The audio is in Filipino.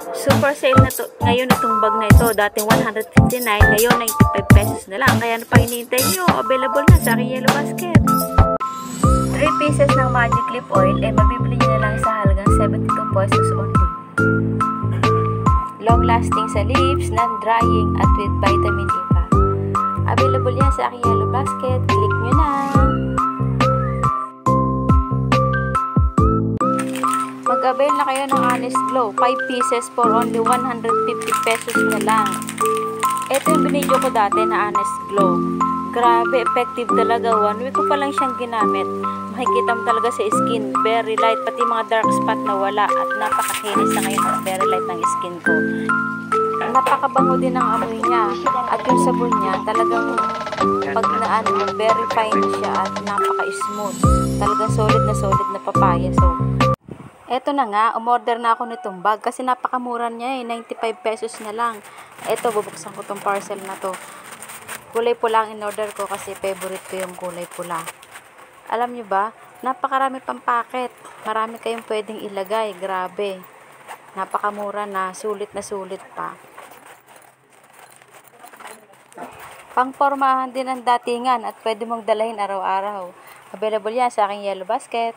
Super sale na to ngayon itong bag na ito. Dating 159, ngayon 95 pesos na lang. Kaya ano pa hinihintay nyo? Available na sa aking Yellow Basket. 3 pieces ng Magic Lip Oil ay mabibili nyo na lang sa halagang 72 pesos only. Long lasting sa lips, non-drying at with vitamin E pa. Available yan sa aking Yellow Basket. Click nyo na. Mag-avail na kayo ng Honest Glow. 5 pieces for only 150 pesos na lang. Ito yung binidyo ko dati na Honest Glow. Grabe, effective talaga. 1 week ko pa lang siyang ginamit. Makikita mo talaga sa skin. Very light. Pati mga dark spot na wala. At napakakinis na ngayon at very light ng skin ko. Napakabango din ang amoy niya. At yung sabon niya, talagang pag naano mo, very fine siya at napaka-smooth. Talagang solid na papaya. So, eto na nga, umorder na ako nitong bag kasi napakamura niya 95 pesos na lang. Eto, bubuksan ko tong parcel na to. Kulay pula ang in-order ko kasi favorite ko yung kulay pula. Alam nyo ba, napakarami pang packet. Marami kayong pwedeng ilagay. Grabe. Napakamura na sulit pa. Pangpormahan din ang datingan at pwede mong dalahin araw-araw. Available yan sa aking Yellow Basket.